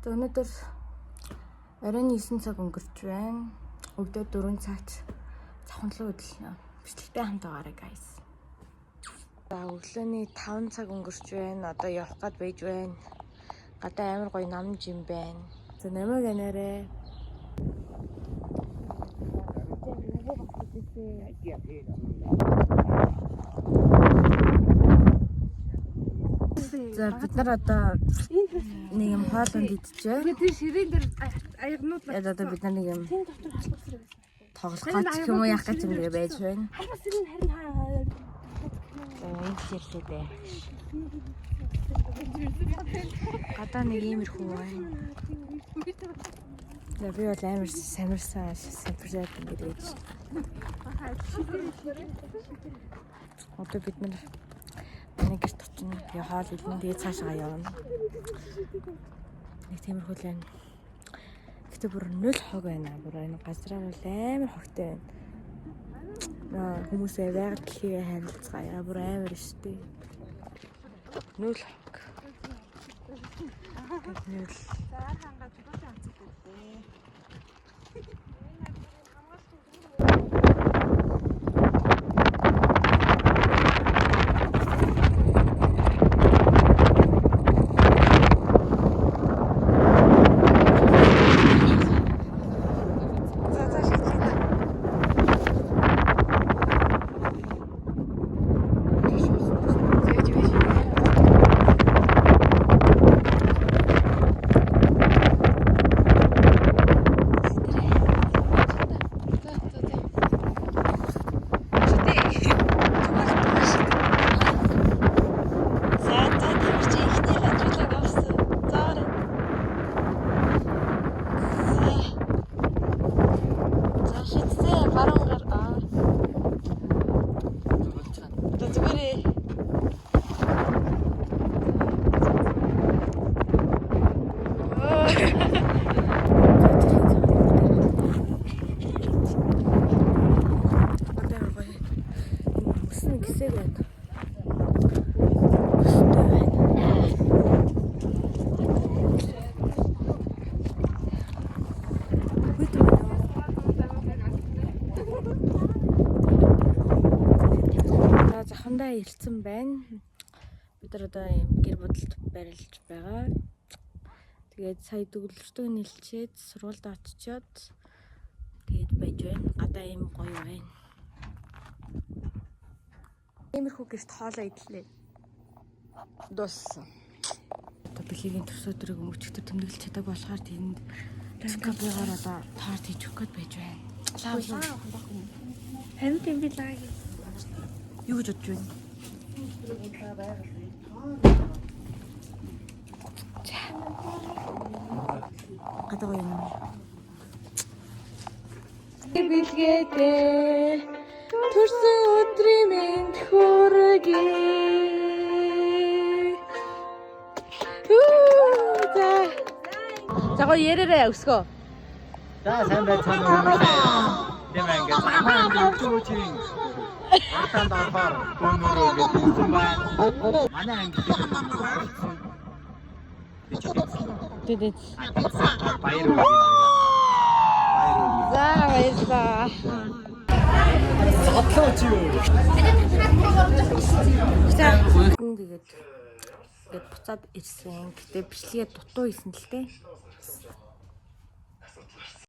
Өнөөдөр оройн 9 цаг өнгөрч байна. Өглөө 4 цагт цавханлуу хөдөлнө. Бичлэгтэй хамт байгаарай guys. За өглөөний 5 цаг өнгөрч байна. Одоо явах гээд байж байна. Гадаа амар гоё намж юм байна. За намайг анаарай. За бид нар одоо нэг юм хоолнд идчихээ. Тэр ширээн дээр аягнууд Одоо бид нар нэг юм тоглох гэж юм уу яах гэж юм дээр байж байна. Энд ирлээ дээ. Гадаа нэг иймэрхүү байна. Би бол амар самирсан сампрзад ингэж байж. Одоо бид нар нэг гэрт очино. Хоол идэн тэгээ цаашаа явна. Нэг тиймэрхүү л байна. Гэтэ бүр 0 хог байна. Бүр энэ газраа бол амар хогтой байна. Хүмүүсээ байгаль дэлхийгээ харилцгаая. Бүр амар штий. 0 хог. 0. заар хангаж бүгд амцдаг. Захандаа ирсэн байна. Бид нар одоо гэр бодолд барилж байгаа. Тэгээд сая төгөлөртөө нэлчээд сургуульд очичоод тэгээд байж байна. Гадаа юм гоё байна. Иймэрхүү гэрт хоолоо идлээ. Дууссан. Одоо бэлгийн төс өдрийг өмчтөр тэмдэглэж чадаг болохоор тэнд кафегаар одоо тарт хийж өгөх гээд байж байна. Харин тийм би лаг. Юу гэж бодож байна? Гадаа гоё юм. Бэлгээтэй төрсөн өдрийн мэнд хүргэе. За гоё ярээрээ өсгөө. За сайн байцгаана. Тийм ингээд атан давхар өнөрөө гэсэн байна. Манай англи Тэдэд. баяр уу. За баярлалаа. Задлаач юу. Тэгээд буцаад ирсэн. Гэтэ бичлэгээ дутуу хийсэн л дээ.